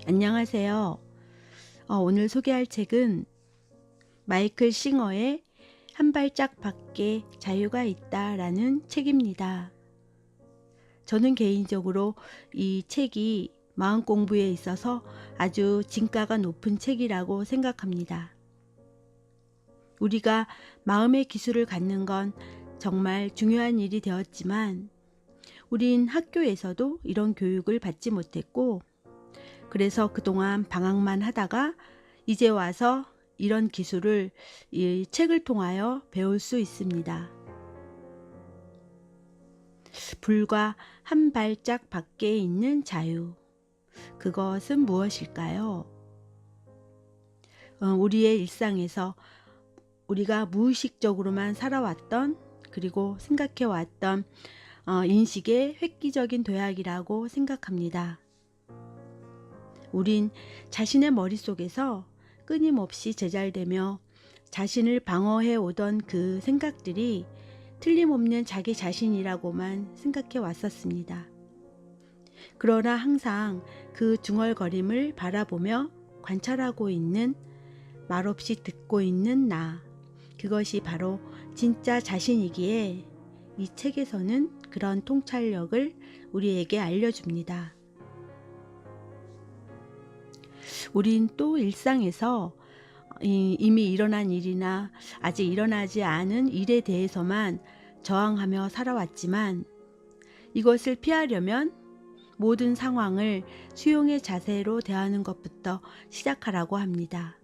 안녕하세요. 오늘 소개할 책은 마이클 싱어의 한 발짝 밖에 자유가 있다라는 책입니다. 저는 개인적으로 이 책이 마음 공부에 있어서 아주 진가가 높은 책이라고 생각합니다. 우리가 마음의 기술을 갖는 건 정말 중요한 일이 되었지만 우린 학교에서도 이런 교육을 받지 못했고, 그래서 그동안 방학만 하다가 이제 와서 이런 기술을 이 책을 통하여 배울 수 있습니다. 불과 한 발짝 밖에 있는 자유. 그것은 무엇일까요? 우리의 일상에서 우리가 무의식적으로만 살아왔던, 그리고 생각해왔던 인식의 획기적인 도약이라고 생각합니다. 우린 자신의 머릿속에서 끊임없이 제잘되며 자신을 방어해 오던 그 생각들이 틀림없는 자기 자신이라고만 생각해 왔었습니다. 그러나 항상 그 중얼거림을 바라보며 관찰하고 있는, 말없이 듣고 있는 나, 그것이 바로 진짜 자신이기에 이 책에서는 그런 통찰력을 우리에게 알려줍니다. 우린 또 일상에서 이미 일어난 일이나 아직 일어나지 않은 일에 대해서만 저항하며 살아왔지만, 이것을 피하려면 모든 상황을 수용의 자세로 대하는 것부터 시작하라고 합니다.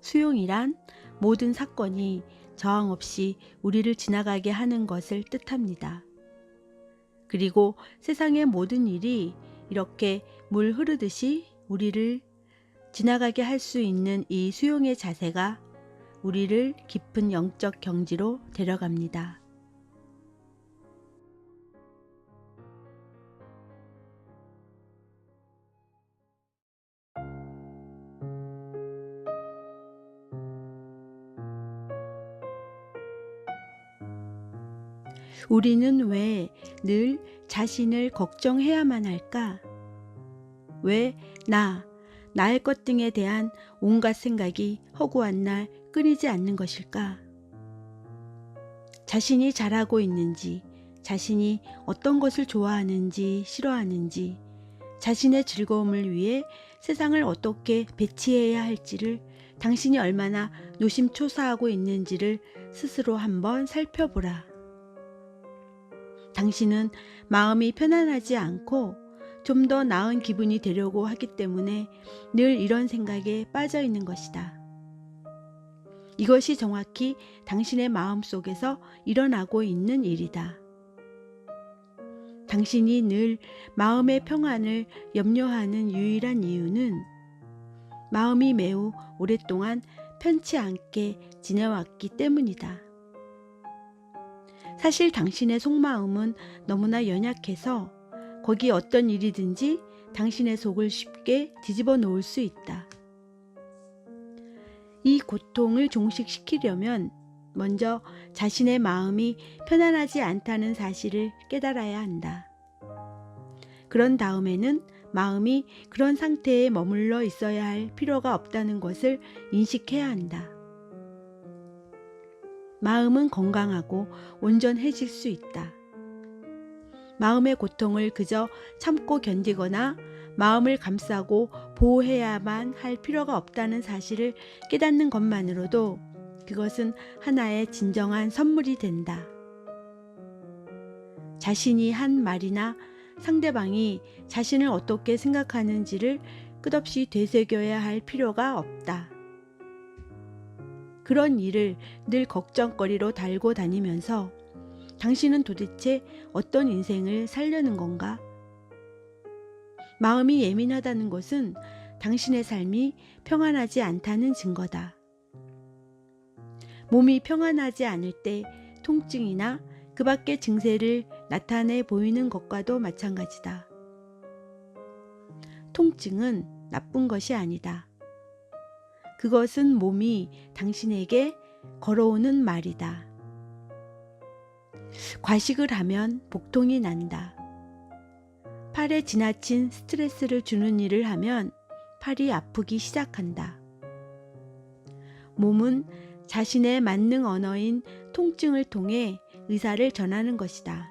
수용이란 모든 사건이 저항 없이 우리를 지나가게 하는 것을 뜻합니다. 그리고 세상의 모든 일이 이렇게 물 흐르듯이 우리를 지나가게 할 수 있는 이 수용의 자세가 우리를 깊은 영적 경지로 데려갑니다. 우리는 왜 늘 자신을 걱정해야만 할까? 왜 나의 것 등에 대한 온갖 생각이 허구한 날 끊이지 않는 것일까? 자신이 잘하고 있는지, 자신이 어떤 것을 좋아하는지 싫어하는지, 자신의 즐거움을 위해 세상을 어떻게 배치해야 할지를 당신이 얼마나 노심초사하고 있는지를 스스로 한번 살펴보라. 당신은 마음이 편안하지 않고 좀 더 나은 기분이 되려고 하기 때문에 늘 이런 생각에 빠져 있는 것이다. 이것이 정확히 당신의 마음 속에서 일어나고 있는 일이다. 당신이 늘 마음의 평안을 염려하는 유일한 이유는 마음이 매우 오랫동안 편치 않게 지내왔기 때문이다. 사실 당신의 속마음은 너무나 연약해서 거기 어떤 일이든지 당신의 속을 쉽게 뒤집어 놓을 수 있다. 이 고통을 종식시키려면 먼저 자신의 마음이 편안하지 않다는 사실을 깨달아야 한다. 그런 다음에는 마음이 그런 상태에 머물러 있어야 할 필요가 없다는 것을 인식해야 한다. 마음은 건강하고 온전해질 수 있다. 마음의 고통을 그저 참고 견디거나 마음을 감싸고 보호해야만 할 필요가 없다는 사실을 깨닫는 것만으로도 그것은 하나의 진정한 선물이 된다. 자신이 한 말이나 상대방이 자신을 어떻게 생각하는지를 끝없이 되새겨야 할 필요가 없다. 그런 일을 늘 걱정거리로 달고 다니면서 당신은 도대체 어떤 인생을 살려는 건가? 마음이 예민하다는 것은 당신의 삶이 평안하지 않다는 증거다. 몸이 평안하지 않을 때 통증이나 그 밖의 증세를 나타내 보이는 것과도 마찬가지다. 통증은 나쁜 것이 아니다. 그것은 몸이 당신에게 걸어오는 말이다. 과식을 하면 복통이 난다. 팔에 지나친 스트레스를 주는 일을 하면 팔이 아프기 시작한다. 몸은 자신의 만능 언어인 통증을 통해 의사를 전하는 것이다.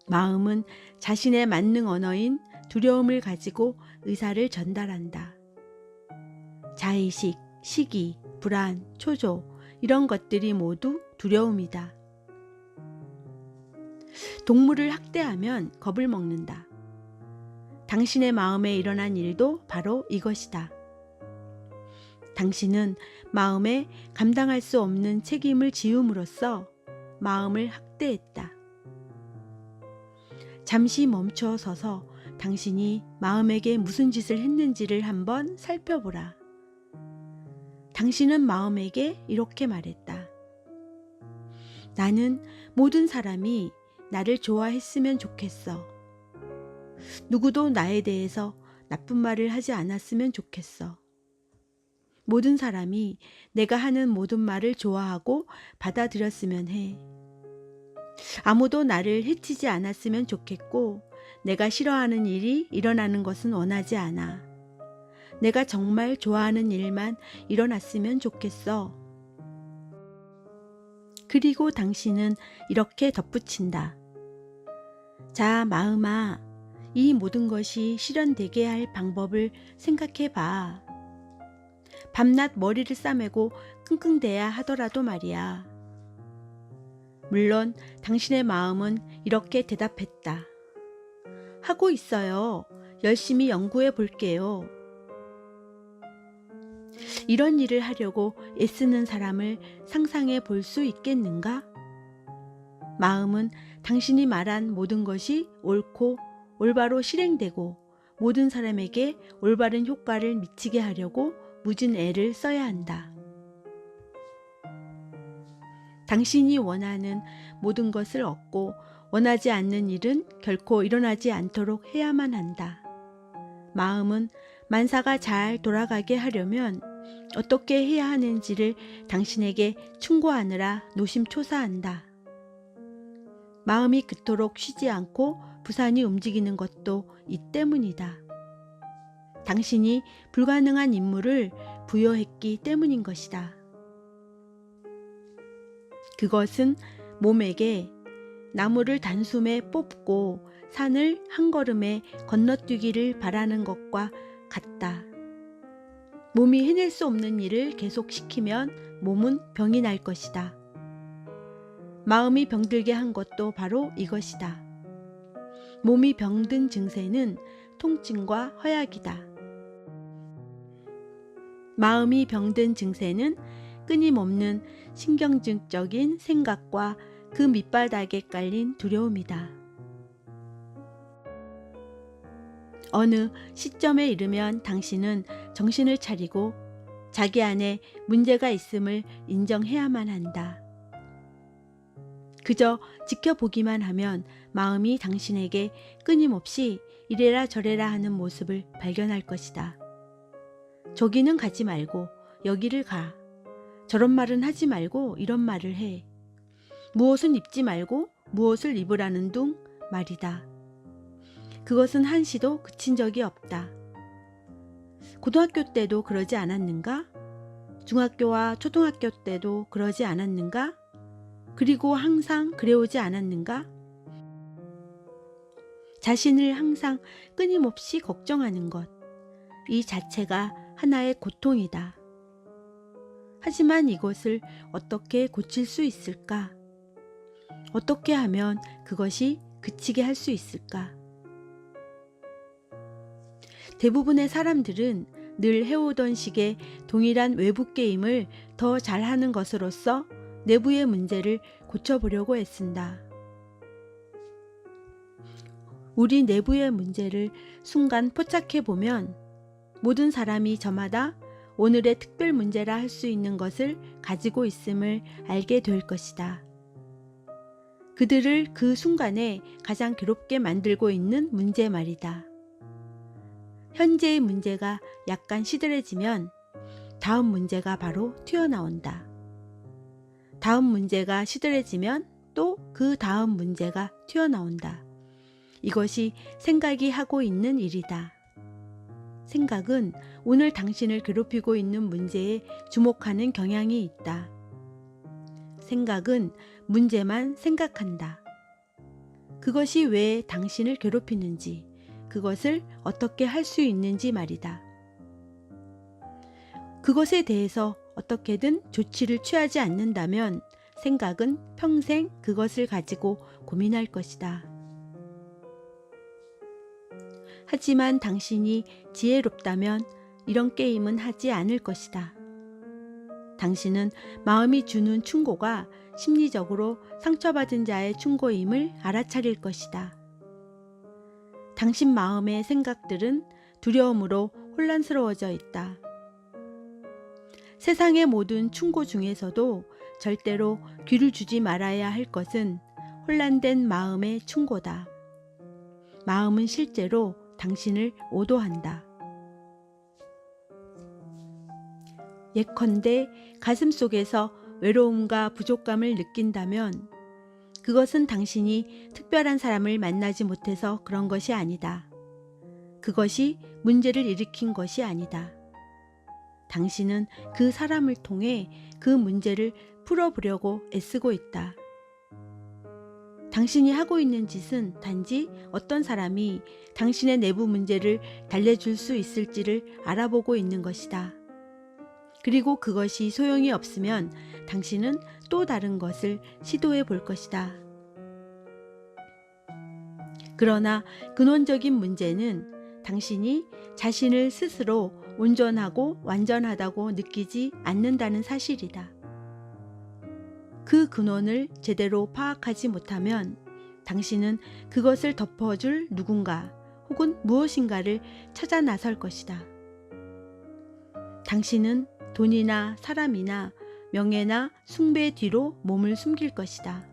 마음은 자신의 만능 언어인 두려움을 가지고 의사를 전달한다. 자의식, 시기, 불안, 초조 이런 것들이 모두 두려움이다. 동물을 학대하면 겁을 먹는다. 당신의 마음에 일어난 일도 바로 이것이다. 당신은 마음에 감당할 수 없는 책임을 지음으로써 마음을 학대했다. 잠시 멈춰 서서 당신이 마음에게 무슨 짓을 했는지를 한번 살펴보라. 당신은 마음에게 이렇게 말했다. 나는 모든 사람이 나를 좋아했으면 좋겠어. 누구도 나에 대해서 나쁜 말을 하지 않았으면 좋겠어. 모든 사람이 내가 하는 모든 말을 좋아하고 받아들였으면 해. 아무도 나를 해치지 않았으면 좋겠고 내가 싫어하는 일이 일어나는 것은 원하지 않아. 내가 정말 좋아하는 일만 일어났으면 좋겠어. 그리고 당신은 이렇게 덧붙인다. 자, 마음아, 이 모든 것이 실현되게 할 방법을 생각해 봐. 밤낮 머리를 싸매고 끙끙대야 하더라도 말이야. 물론 당신의 마음은 이렇게 대답했다. 하고 있어요. 열심히 연구해 볼게요. 이런 일을 하려고 애쓰는 사람을 상상해 볼 수 있겠는가? 마음은 당신이 말한 모든 것이 옳고 올바로 실행되고 모든 사람에게 올바른 효과를 미치게 하려고 무진 애를 써야 한다. 당신이 원하는 모든 것을 얻고 원하지 않는 일은 결코 일어나지 않도록 해야만 한다. 마음은 만사가 잘 돌아가게 하려면 어떻게 해야 하는지를 당신에게 충고하느라 노심초사한다. 마음이 그토록 쉬지 않고 부산이 움직이는 것도 이 때문이다. 당신이 불가능한 임무를 부여했기 때문인 것이다. 그것은 몸에게 나무를 단숨에 뽑고 산을 한 걸음에 건너뛰기를 바라는 것과 같다. 몸이 해낼 수 없는 일을 계속시키면 몸은 병이 날 것이다. 마음이 병들게 한 것도 바로 이것이다. 몸이 병든 증세는 통증과 허약이다. 마음이 병든 증세는 끊임없는 신경증적인 생각과 그 밑바닥에 깔린 두려움이다. 어느 시점에 이르면 당신은 정신을 차리고 자기 안에 문제가 있음을 인정해야만 한다. 그저 지켜보기만 하면 마음이 당신에게 끊임없이 이래라 저래라 하는 모습을 발견할 것이다. 저기는 가지 말고 여기를 가. 저런 말은 하지 말고 이런 말을 해. 무엇은 입지 말고 무엇을 입으라는 둥 말이다. 그것은 한시도 그친 적이 없다. 고등학교 때도 그러지 않았는가? 중학교와 초등학교 때도 그러지 않았는가? 그리고 항상 그래오지 않았는가? 자신을 항상 끊임없이 걱정하는 것, 이 자체가 하나의 고통이다. 하지만 이것을 어떻게 고칠 수 있을까? 어떻게 하면 그것이 그치게 할 수 있을까? 대부분의 사람들은 늘 해오던 식의 동일한 외부 게임을 더 잘하는 것으로써 내부의 문제를 고쳐보려고 애쓴다. 우리 내부의 문제를 순간 포착해보면 모든 사람이 저마다 오늘의 특별 문제라 할 수 있는 것을 가지고 있음을 알게 될 것이다. 그들을 그 순간에 가장 괴롭게 만들고 있는 문제 말이다. 현재의 문제가 약간 시들해지면 다음 문제가 바로 튀어나온다. 다음 문제가 시들해지면 또 그 다음 문제가 튀어나온다. 이것이 생각이 하고 있는 일이다. 생각은 오늘 당신을 괴롭히고 있는 문제에 주목하는 경향이 있다. 생각은 문제만 생각한다. 그것이 왜 당신을 괴롭히는지, 그것을 어떻게 할 수 있는지 말이다. 그것에 대해서 어떻게든 조치를 취하지 않는다면 생각은 평생 그것을 가지고 고민할 것이다. 하지만 당신이 지혜롭다면 이런 게임은 하지 않을 것이다. 당신은 마음이 주는 충고가 심리적으로 상처받은 자의 충고임을 알아차릴 것이다. 당신 마음의 생각들은 두려움으로 혼란스러워져 있다. 세상의 모든 충고 중에서도 절대로 귀를 주지 말아야 할 것은 혼란된 마음의 충고다. 마음은 실제로 당신을 오도한다. 예컨대 가슴 속에서 외로움과 부족감을 느낀다면 그것은 당신이 특별한 사람을 만나지 못해서 그런 것이 아니다. 그것이 문제를 일으킨 것이 아니다. 당신은 그 사람을 통해 그 문제를 풀어보려고 애쓰고 있다. 당신이 하고 있는 짓은 단지 어떤 사람이 당신의 내부 문제를 달래줄 수 있을지를 알아보고 있는 것이다. 그리고 그것이 소용이 없으면 당신은 또 다른 것을 시도해 볼 것이다. 그러나 근원적인 문제는 당신이 자신을 스스로 온전하고 완전하다고 느끼지 않는다는 사실이다. 그 근원을 제대로 파악하지 못하면 당신은 그것을 덮어줄 누군가 혹은 무엇인가를 찾아 나설 것이다. 당신은 돈이나 사람이나 명예나 숭배 뒤로 몸을 숨길 것이다.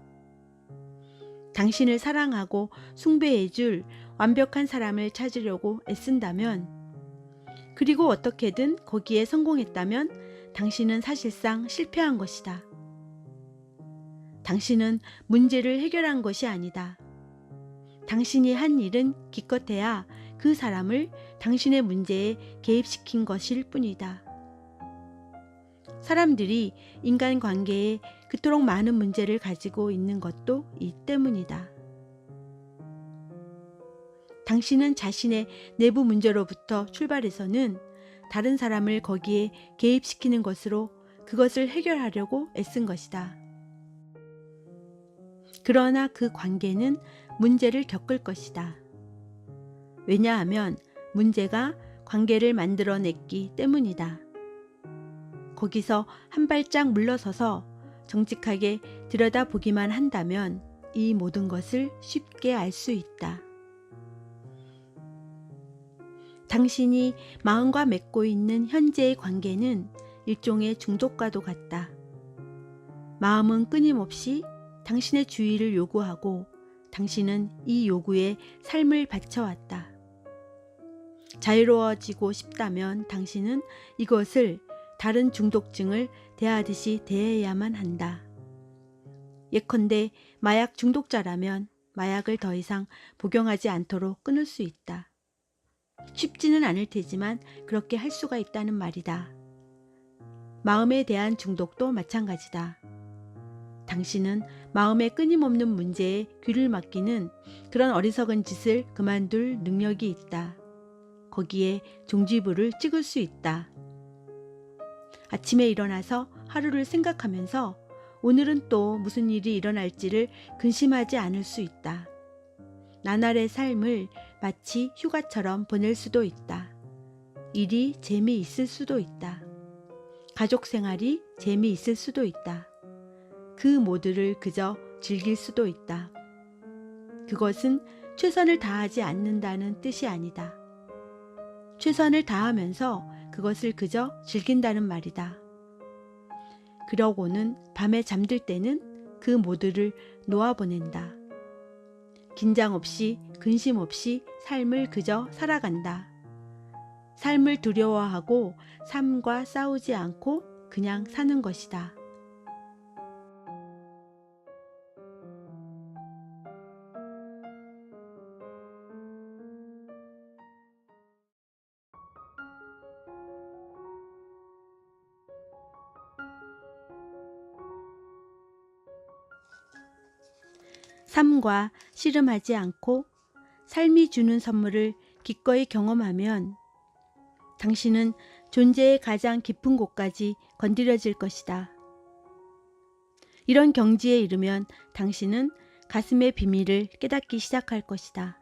당신을 사랑하고 숭배해줄 완벽한 사람을 찾으려고 애쓴다면, 그리고 어떻게든 거기에 성공했다면 당신은 사실상 실패한 것이다. 당신은 문제를 해결한 것이 아니다. 당신이 한 일은 기껏해야 그 사람을 당신의 문제에 개입시킨 것일 뿐이다. 사람들이 인간관계에 그토록 많은 문제를 가지고 있는 것도 이 때문이다. 당신은 자신의 내부 문제로부터 출발해서는 다른 사람을 거기에 개입시키는 것으로 그것을 해결하려고 애쓴 것이다. 그러나 그 관계는 문제를 겪을 것이다. 왜냐하면 문제가 관계를 만들어냈기 때문이다. 거기서 한 발짝 물러서서 정직하게 들여다보기만 한다면 이 모든 것을 쉽게 알 수 있다. 당신이 마음과 맺고 있는 현재의 관계는 일종의 중독과도 같다. 마음은 끊임없이 당신의 주의를 요구하고 당신은 이 요구에 삶을 바쳐왔다. 자유로워지고 싶다면 당신은 이것을 다른 중독증을 대하듯이 대해야만 한다. 예컨대 마약 중독자라면 마약을 더 이상 복용하지 않도록 끊을 수 있다. 쉽지는 않을 테지만 그렇게 할 수가 있다는 말이다. 마음에 대한 중독도 마찬가지다. 당신은 마음의 끊임없는 문제에 귀를 막히는 그런 어리석은 짓을 그만둘 능력이 있다. 거기에 종지부를 찍을 수 있다. 아침에 일어나서 하루를 생각하면서 오늘은 또 무슨 일이 일어날지를 근심하지 않을 수 있다. 나날의 삶을 마치 휴가처럼 보낼 수도 있다. 일이 재미있을 수도 있다. 가족 생활이 재미있을 수도 있다. 그 모두를 그저 즐길 수도 있다. 그것은 최선을 다하지 않는다는 뜻이 아니다. 최선을 다하면서 그것을 그저 즐긴다는 말이다. 그러고는 밤에 잠들 때는 그 모두를 놓아보낸다. 긴장 없이 근심 없이 삶을 그저 살아간다. 삶을 두려워하고 삶과 싸우지 않고 그냥 사는 것이다. 삶과 씨름하지 않고 삶이 주는 선물을 기꺼이 경험하면 당신은 존재의 가장 깊은 곳까지 건드려질 것이다. 이런 경지에 이르면 당신은 가슴의 비밀을 깨닫기 시작할 것이다.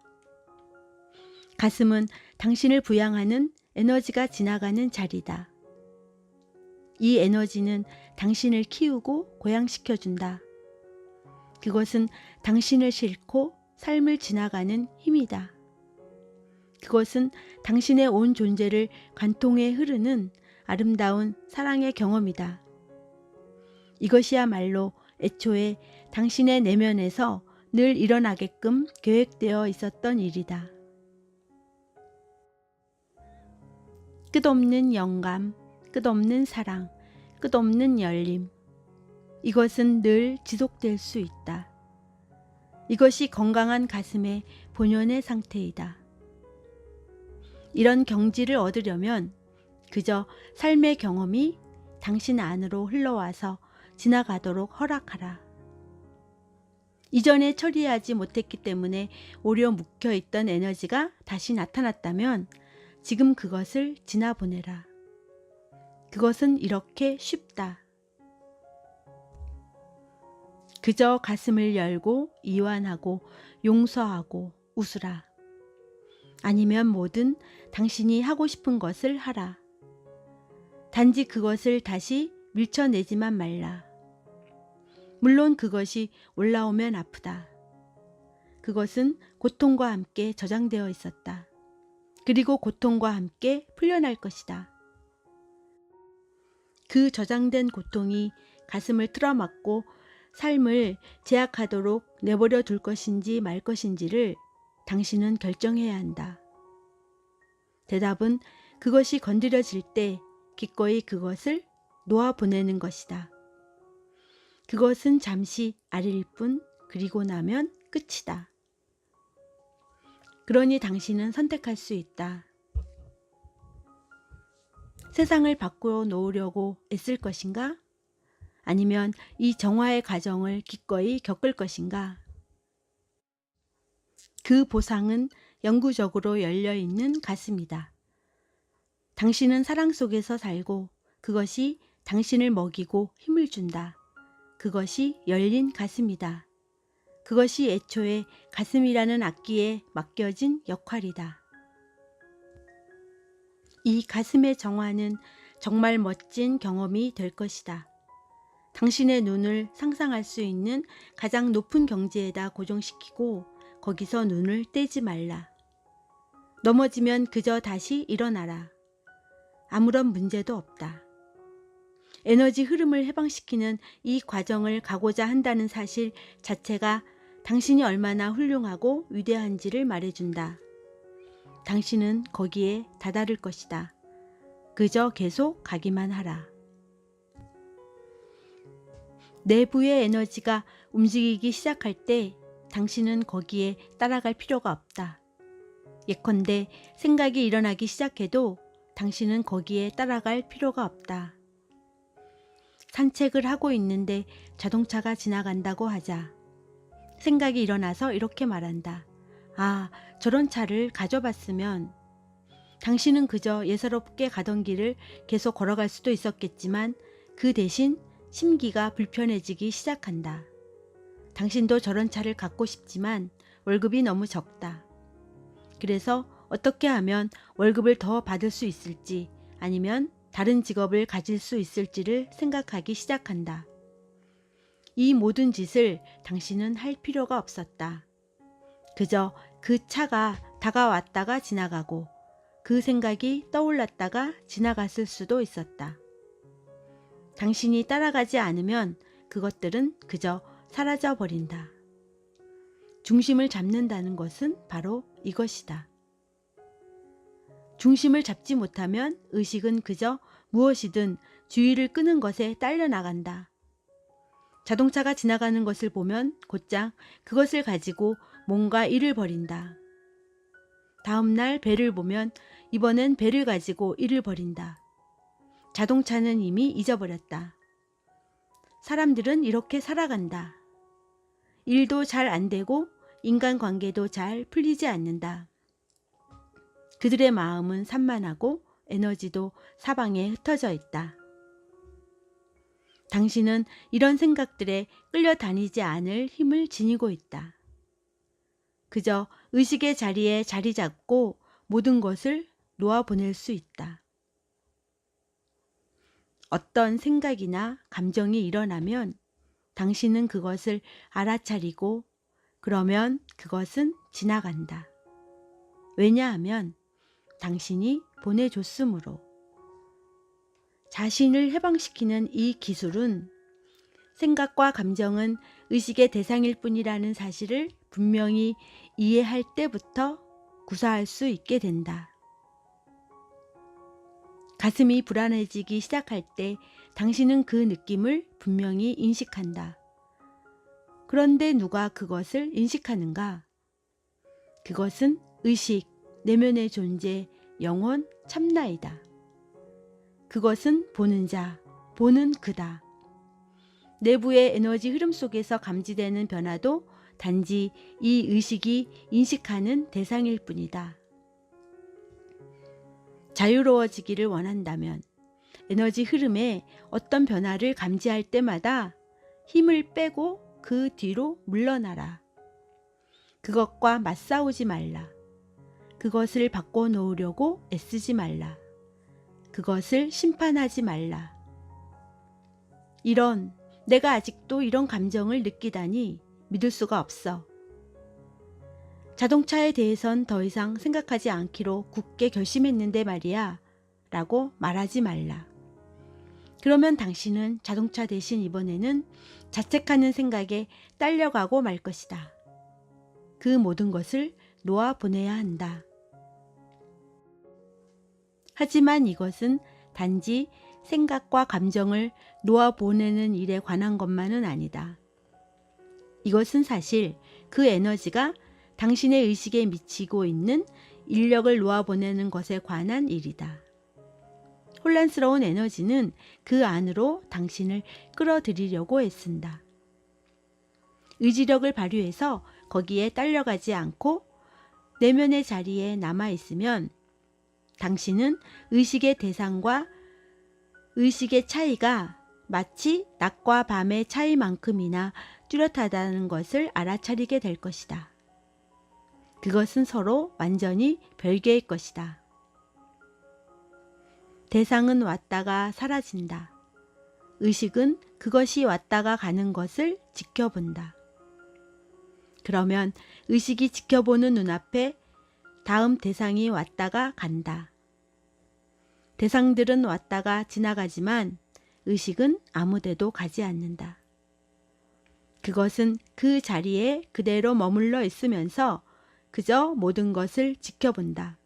가슴은 당신을 부양하는 에너지가 지나가는 자리다. 이 에너지는 당신을 키우고 고양시켜준다. 그것은 당신을 싣고 삶을 지나가는 힘이다. 그것은 당신의 온 존재를 관통해 흐르는 아름다운 사랑의 경험이다. 이것이야말로 애초에 당신의 내면에서 늘 일어나게끔 계획되어 있었던 일이다. 끝없는 영감, 끝없는 사랑, 끝없는 열림. 이것은 늘 지속될 수 있다. 이것이 건강한 가슴의 본연의 상태이다. 이런 경지를 얻으려면 그저 삶의 경험이 당신 안으로 흘러와서 지나가도록 허락하라. 이전에 처리하지 못했기 때문에 오려 묵혀있던 에너지가 다시 나타났다면 지금 그것을 지나보내라. 그것은 이렇게 쉽다. 그저 가슴을 열고 이완하고 용서하고 웃으라. 아니면 뭐든 당신이 하고 싶은 것을 하라. 단지 그것을 다시 밀쳐내지만 말라. 물론 그것이 올라오면 아프다. 그것은 고통과 함께 저장되어 있었다. 그리고 고통과 함께 풀려날 것이다. 그 저장된 고통이 가슴을 틀어막고 삶을 제약하도록 내버려 둘 것인지 말 것인지를 당신은 결정해야 한다. 대답은 그것이 건드려질 때 기꺼이 그것을 놓아보내는 것이다. 그것은 잠시 아릴 뿐 그리고 나면 끝이다. 그러니 당신은 선택할 수 있다. 세상을 바꾸어 놓으려고 애쓸 것인가? 아니면 이 정화의 과정을 기꺼이 겪을 것인가? 그 보상은 영구적으로 열려있는 가슴이다. 당신은 사랑 속에서 살고 그것이 당신을 먹이고 힘을 준다. 그것이 열린 가슴이다. 그것이 애초에 가슴이라는 악기에 맡겨진 역할이다. 이 가슴의 정화는 정말 멋진 경험이 될 것이다. 당신의 눈을 상상할 수 있는 가장 높은 경지에다 고정시키고 거기서 눈을 떼지 말라. 넘어지면 그저 다시 일어나라. 아무런 문제도 없다. 에너지 흐름을 해방시키는 이 과정을 가고자 한다는 사실 자체가 당신이 얼마나 훌륭하고 위대한지를 말해준다. 당신은 거기에 다다를 것이다. 그저 계속 가기만 하라. 내부의 에너지가 움직이기 시작할 때 당신은 거기에 따라갈 필요가 없다. 예컨대 생각이 일어나기 시작해도 당신은 거기에 따라갈 필요가 없다. 산책을 하고 있는데 자동차가 지나간다고 하자. 생각이 일어나서 이렇게 말한다. 아, 저런 차를 가져봤으면. 당신은 그저 예사롭게 가던 길을 계속 걸어갈 수도 있었겠지만 그 대신 심기가 불편해지기 시작한다. 당신도 저런 차를 갖고 싶지만 월급이 너무 적다. 그래서 어떻게 하면 월급을 더 받을 수 있을지 아니면 다른 직업을 가질 수 있을지를 생각하기 시작한다. 이 모든 짓을 당신은 할 필요가 없었다. 그저 그 차가 다가왔다가 지나가고 그 생각이 떠올랐다가 지나갔을 수도 있었다. 당신이 따라가지 않으면 그것들은 그저 사라져버린다. 중심을 잡는다는 것은 바로 이것이다. 중심을 잡지 못하면 의식은 그저 무엇이든 주의를 끄는 것에 딸려나간다. 자동차가 지나가는 것을 보면 곧장 그것을 가지고 뭔가 일을 벌인다. 다음 날 배를 보면 이번엔 배를 가지고 일을 벌인다. 자동차는 이미 잊어버렸다. 사람들은 이렇게 살아간다. 일도 잘 안 되고 인간관계도 잘 풀리지 않는다. 그들의 마음은 산만하고 에너지도 사방에 흩어져 있다. 당신은 이런 생각들에 끌려다니지 않을 힘을 지니고 있다. 그저 의식의 자리에 자리 잡고 모든 것을 놓아보낼 수 있다. 어떤 생각이나 감정이 일어나면 당신은 그것을 알아차리고 그러면 그것은 지나간다. 왜냐하면 당신이 보내줬으므로. 자신을 해방시키는 이 기술은 생각과 감정은 의식의 대상일 뿐이라는 사실을 분명히 이해할 때부터 구사할 수 있게 된다. 가슴이 불안해지기 시작할 때 당신은 그 느낌을 분명히 인식한다. 그런데 누가 그것을 인식하는가? 그것은 의식, 내면의 존재, 영혼, 참나이다. 그것은 보는 자, 보는 그다. 내부의 에너지 흐름 속에서 감지되는 변화도 단지 이 의식이 인식하는 대상일 뿐이다. 자유로워지기를 원한다면 에너지 흐름에 어떤 변화를 감지할 때마다 힘을 빼고 그 뒤로 물러나라. 그것과 맞싸우지 말라. 그것을 바꿔놓으려고 애쓰지 말라. 그것을 심판하지 말라. 내가 아직도 이런 감정을 느끼다니 믿을 수가 없어. 자동차에 대해선 더 이상 생각하지 않기로 굳게 결심했는데 말이야 라고 말하지 말라. 그러면 당신은 자동차 대신 이번에는 자책하는 생각에 딸려가고 말 것이다. 그 모든 것을 놓아보내야 한다. 하지만 이것은 단지 생각과 감정을 놓아보내는 일에 관한 것만은 아니다. 이것은 사실 그 에너지가 당신의 의식에 미치고 있는 인력을 놓아보내는 것에 관한 일이다. 혼란스러운 에너지는 그 안으로 당신을 끌어들이려고 애쓴다. 의지력을 발휘해서 거기에 딸려가지 않고 내면의 자리에 남아있으면 당신은 의식의 대상과 의식의 차이가 마치 낮과 밤의 차이만큼이나 뚜렷하다는 것을 알아차리게 될 것이다. 그것은 서로 완전히 별개의 것이다. 대상은 왔다가 사라진다. 의식은 그것이 왔다가 가는 것을 지켜본다. 그러면 의식이 지켜보는 눈앞에 다음 대상이 왔다가 간다. 대상들은 왔다가 지나가지만 의식은 아무데도 가지 않는다. 그것은 그 자리에 그대로 머물러 있으면서 그저 모든 것을 지켜본다.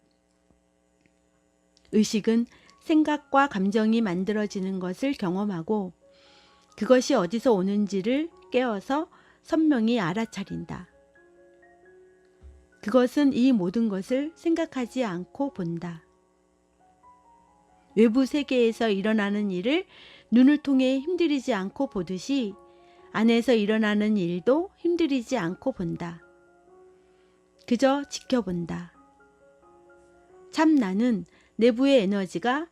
의식은 생각과 감정이 만들어지는 것을 경험하고 그것이 어디서 오는지를 깨어서 선명히 알아차린다. 그것은 이 모든 것을 생각하지 않고 본다. 외부 세계에서 일어나는 일을 눈을 통해 힘들이지 않고 보듯이 안에서 일어나는 일도 힘들이지 않고 본다. 그저 지켜본다. 참 나는 내부의 에너지가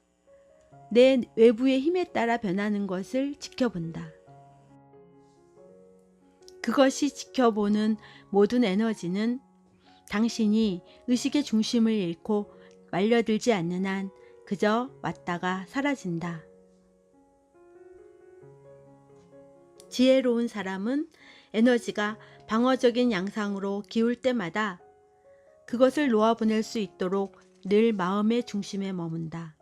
내 외부의 힘에 따라 변하는 것을 지켜본다. 그것이 지켜보는 모든 에너지는 당신이 의식의 중심을 잃고 말려들지 않는 한 그저 왔다가 사라진다. 지혜로운 사람은 에너지가 방어적인 양상으로 기울 때마다 그것을 놓아보낼 수 있도록 늘 마음의 중심에 머문다.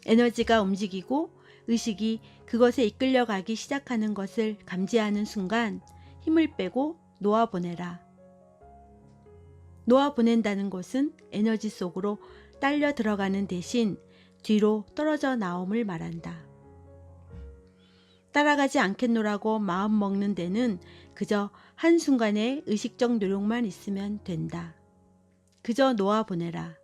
에너지가 움직이고 의식이 그것에 이끌려가기 시작하는 것을 감지하는 순간 힘을 빼고 놓아보내라. 놓아보낸다는 것은 에너지 속으로 딸려 들어가는 대신 뒤로 떨어져 나옴을 말한다. 따라가지 않겠노라고 마음먹는 데는 그저 한순간의 의식적 노력만 있으면 된다. 그저 놓아보내라.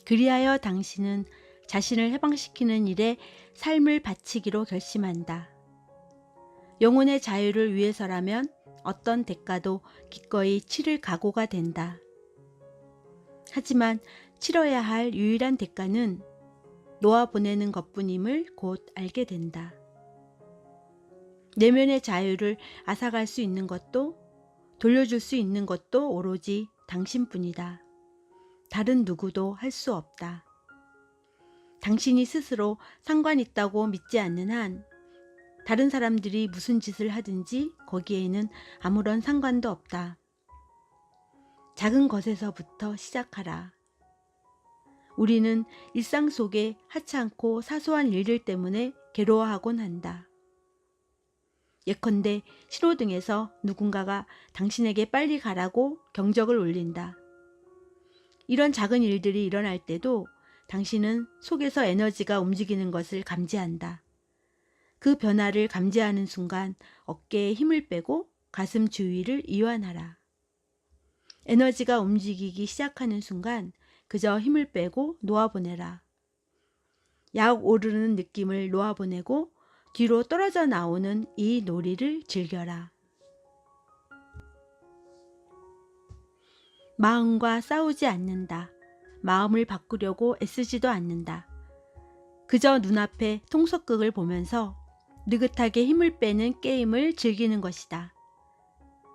그리하여 당신은 자신을 해방시키는 일에 삶을 바치기로 결심한다. 영혼의 자유를 위해서라면 어떤 대가도 기꺼이 치를 각오가 된다. 하지만 치러야 할 유일한 대가는 놓아보내는 것뿐임을 곧 알게 된다. 내면의 자유를 앗아갈 수 있는 것도 돌려줄 수 있는 것도 오로지 당신뿐이다. 다른 누구도 할 수 없다. 당신이 스스로 상관 있다고 믿지 않는 한 다른 사람들이 무슨 짓을 하든지 거기에는 아무런 상관도 없다. 작은 것에서부터 시작하라. 우리는 일상 속에 하찮고 사소한 일들 때문에 괴로워하곤 한다. 예컨대 신호등에서 누군가가 당신에게 빨리 가라고 경적을 울린다. 이런 작은 일들이 일어날 때도 당신은 속에서 에너지가 움직이는 것을 감지한다. 그 변화를 감지하는 순간 어깨에 힘을 빼고 가슴 주위를 이완하라. 에너지가 움직이기 시작하는 순간 그저 힘을 빼고 놓아보내라. 약 오르는 느낌을 놓아보내고 뒤로 떨어져 나오는 이 놀이를 즐겨라. 마음과 싸우지 않는다. 마음을 바꾸려고 애쓰지도 않는다. 그저 눈앞에 통속극을 보면서 느긋하게 힘을 빼는 게임을 즐기는 것이다.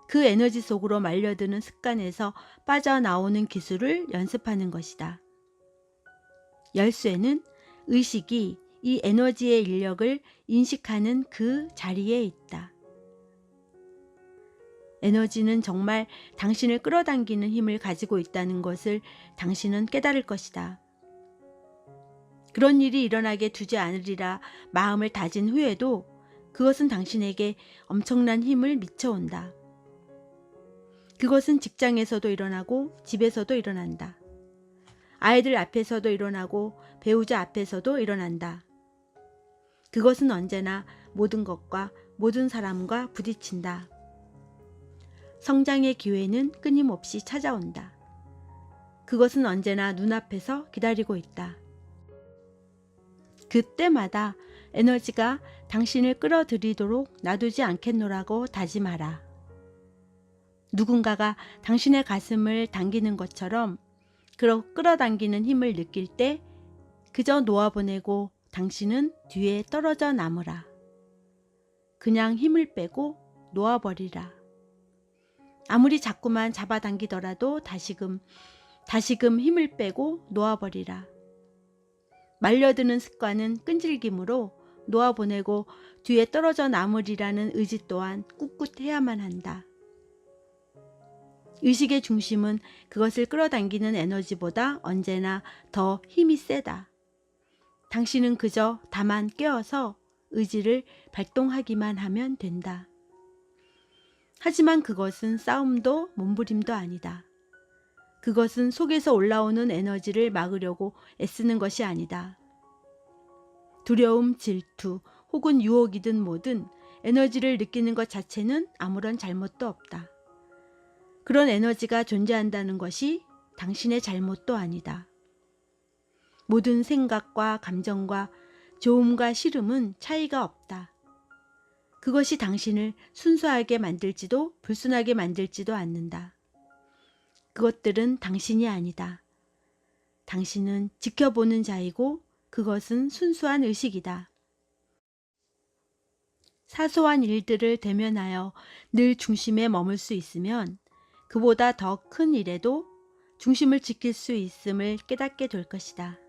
그 에너지 속으로 말려드는 습관에서 빠져나오는 기술을 연습하는 것이다. 열쇠는 의식이 이 에너지의 인력을 인식하는 그 자리에 있다. 에너지는 정말 당신을 끌어당기는 힘을 가지고 있다는 것을 당신은 깨달을 것이다. 그런 일이 일어나게 두지 않으리라 마음을 다진 후에도 그것은 당신에게 엄청난 힘을 미쳐온다. 그것은 직장에서도 일어나고 집에서도 일어난다. 아이들 앞에서도 일어나고 배우자 앞에서도 일어난다. 그것은 언제나 모든 것과 모든 사람과 부딪힌다. 성장의 기회는 끊임없이 찾아온다. 그것은 언제나 눈앞에서 기다리고 있다. 그때마다 에너지가 당신을 끌어들이도록 놔두지 않겠노라고 다짐하라. 누군가가 당신의 가슴을 당기는 것처럼 끌어당기는 힘을 느낄 때 그저 놓아보내고 당신은 뒤에 떨어져 남으라. 그냥 힘을 빼고 놓아버리라. 아무리 자꾸만 잡아당기더라도 다시금 힘을 빼고 놓아버리라. 말려드는 습관은 끈질김으로 놓아보내고 뒤에 떨어져 남으리라는 의지 또한 꿋꿋해야만 한다. 의식의 중심은 그것을 끌어당기는 에너지보다 언제나 더 힘이 세다. 당신은 그저 다만 깨어서 의지를 발동하기만 하면 된다. 하지만 그것은 싸움도 몸부림도 아니다. 그것은 속에서 올라오는 에너지를 막으려고 애쓰는 것이 아니다. 두려움, 질투 혹은 유혹이든 뭐든 에너지를 느끼는 것 자체는 아무런 잘못도 없다. 그런 에너지가 존재한다는 것이 당신의 잘못도 아니다. 모든 생각과 감정과 좋음과 싫음은 차이가 없다. 그것이 당신을 순수하게 만들지도 불순하게 만들지도 않는다. 그것들은 당신이 아니다. 당신은 지켜보는 자이고 그것은 순수한 의식이다. 사소한 일들을 대면하여 늘 중심에 머물 수 있으면 그보다 더 큰 일에도 중심을 지킬 수 있음을 깨닫게 될 것이다.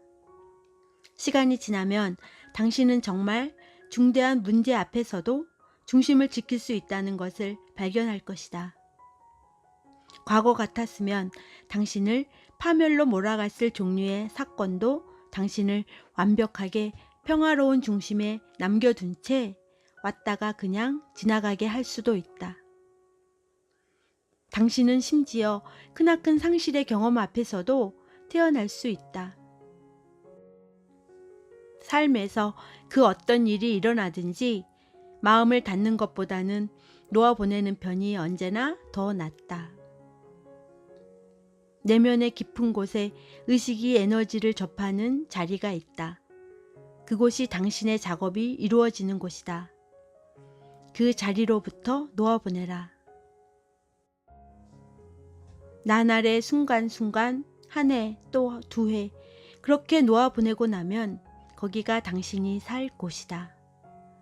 시간이 지나면 당신은 정말 중대한 문제 앞에서도 중심을 지킬 수 있다는 것을 발견할 것이다. 과거 같았으면 당신을 파멸로 몰아갔을 종류의 사건도 당신을 완벽하게 평화로운 중심에 남겨둔 채 왔다가 그냥 지나가게 할 수도 있다. 당신은 심지어 크나큰 상실의 경험 앞에서도 태어날 수 있다. 삶에서 그 어떤 일이 일어나든지 마음을 닫는 것보다는 놓아보내는 편이 언제나 더 낫다. 내면의 깊은 곳에 의식이 에너지를 접하는 자리가 있다. 그곳이 당신의 작업이 이루어지는 곳이다. 그 자리로부터 놓아보내라. 나날의 순간순간, 한 해 또 두 해 그렇게 놓아보내고 나면 거기가 당신이 살 곳이다.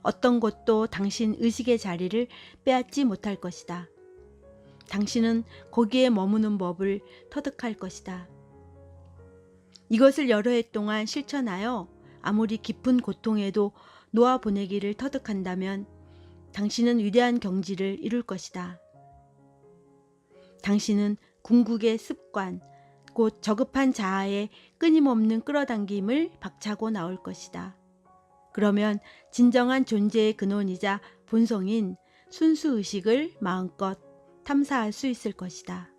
어떤 곳도 당신 의식의 자리를 빼앗지 못할 것이다. 당신은 거기에 머무는 법을 터득할 것이다. 이것을 여러 해 동안 실천하여 아무리 깊은 고통에도 놓아보내기를 터득한다면 당신은 위대한 경지를 이룰 것이다. 당신은 궁극의 습관, 곧 저급한 자아의 끊임없는 끌어당김을 박차고 나올 것이다. 그러면 진정한 존재의 근원이자 본성인 순수의식을 마음껏 탐사할 수 있을 것이다.